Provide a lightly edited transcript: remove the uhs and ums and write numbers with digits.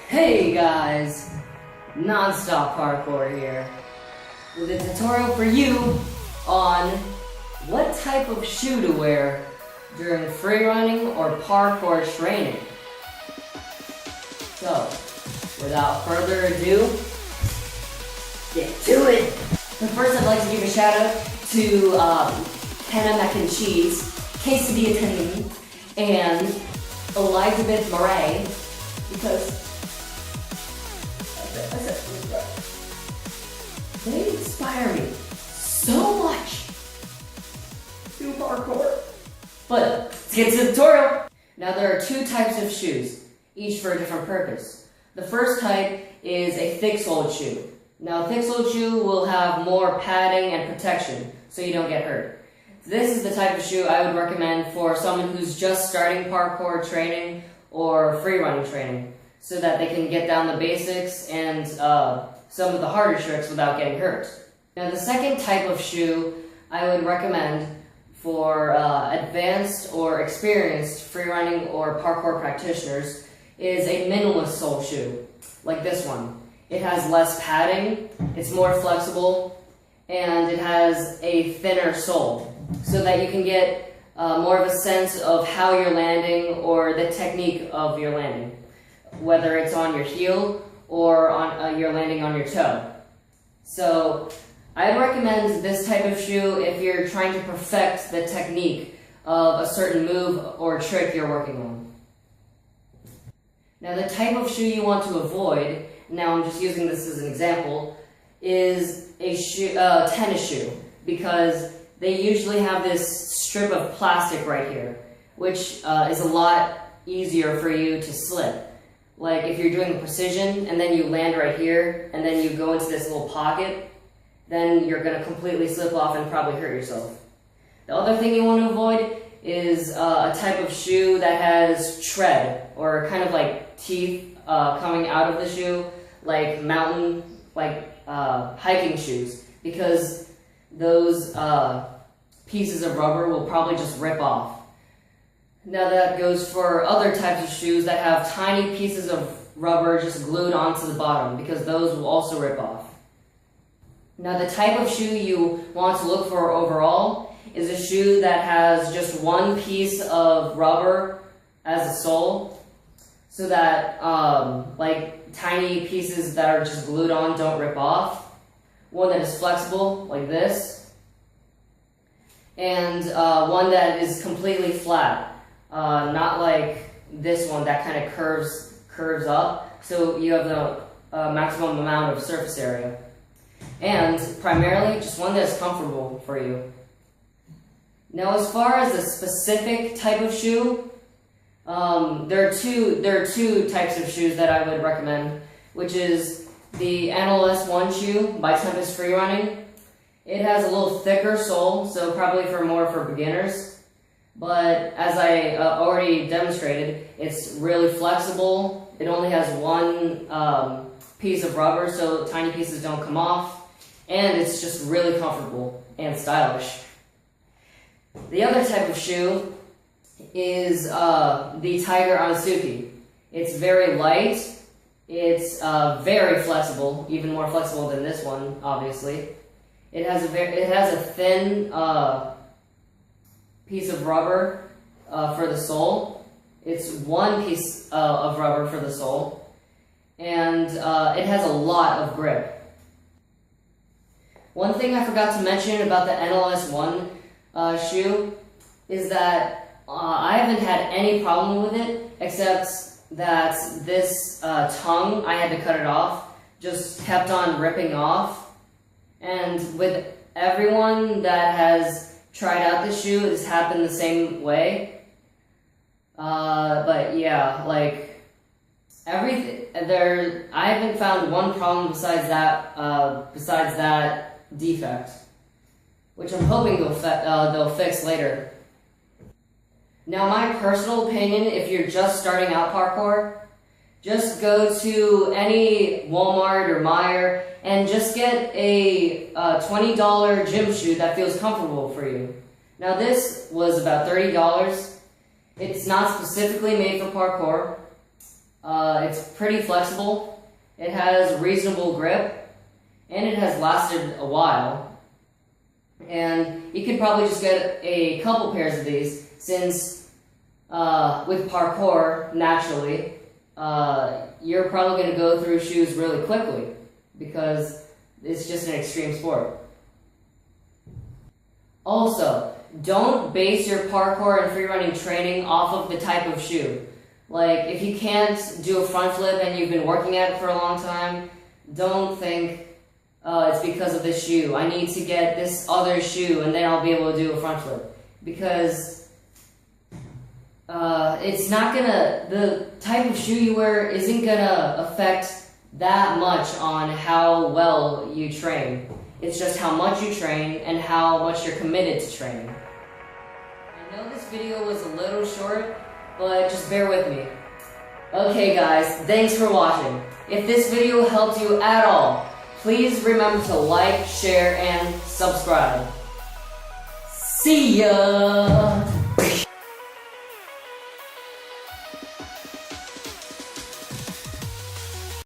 Hey guys, Non-Stop Parkour here with a tutorial for you on what type of shoe to wear during free running or parkour training. So, without further ado, get to it! But first I'd like to give a shout out to Kenna Mac and Cheese, Quesadilla Team, and Elizabeth Murray, because they inspire me so much to do parkour. But let's get to the tutorial. Now there are two types of shoes, each for a different purpose. The first type is a thick-soled shoe. Now a thick-soled shoe will have more padding and protection so you don't get hurt. This is the type of shoe I would recommend for someone who's just starting parkour training or free running training, so that they can get down the basics and some of the harder tricks without getting hurt. Now the second type of shoe I would recommend for advanced or experienced free running or parkour practitioners is a minimalist sole shoe, like this one. It has less padding, it's more flexible, and it has a thinner sole, so that you can get more of a sense of how you're landing or the technique of your landing, whether it's on your heel or on you're landing on your toe. So I'd recommend this type of shoe if you're trying to perfect the technique of a certain move or trick you're working on. Now the type of shoe you want to avoid, now I'm just using this as an example, is a tennis shoe, because they usually have this strip of plastic right here, which is a lot easier for you to slip. Like if you're doing precision and then you land right here and then you go into this little pocket, then you're going to completely slip off and probably hurt yourself. The other thing you want to avoid is a type of shoe that has tread, or kind of like teeth coming out of the shoe, like hiking shoes, because those pieces of rubber will probably just rip off. Now that goes for other types of shoes that have tiny pieces of rubber just glued onto the bottom, because those will also rip off. Now the type of shoe you want to look for overall is a shoe that has just one piece of rubber as a sole, so that like tiny pieces that are just glued on don't rip off. One that is flexible, like this, and one that is completely flat. Not like this one that kind of curves up, so you have the maximum amount of surface area. And primarily, just one that's comfortable for you. Now as far as a specific type of shoe, there are two types of shoes that I would recommend, which is the NLS1 shoe by Tempest freerunning. It has a little thicker sole, so probably more for beginners. But as I already demonstrated, it's really flexible. It only has one piece of rubber, so tiny pieces don't come off. And it's just really comfortable and stylish. The other type of shoe is the Tiger onitsuka. It's very light. It's very flexible, even more flexible than this one, obviously. It has a thin piece of rubber for the sole. It's one piece of rubber for the sole, and it has a lot of grip. One thing I forgot to mention about the NLS1 shoe is that I haven't had any problem with it, except that this tongue, I had to cut it off, just kept on ripping off. And with everyone that has tried out this shoe, it's happened the same way. But yeah, like I haven't found one problem besides that defect, which I'm hoping they'll fix later. Now my personal opinion, if you're just starting out parkour, just go to any Walmart or Meijer and just get a $20 gym shoe that feels comfortable for you. Now this was about $30. It's not specifically made for parkour, It's pretty flexible, it has reasonable grip, and it has lasted a while. And you could probably just get a couple pairs of these, since with parkour, naturally, you're probably going to go through shoes really quickly, because it's just an extreme sport. Also, don't base your parkour and freerunning training off of the type of shoe. Like, if you can't do a front flip and you've been working at it for a long time, don't think, it's because of this shoe. I need to get this other shoe and then I'll be able to do a front flip. Because it's not gonna, the type of shoe you wear isn't gonna affect that much on how well you train. It's just how much you train and how much you're committed to training. I know this video was a little short, but just bear with me. Okay guys, thanks for watching. If this video helped you at all, please remember to like, share, and subscribe. See ya!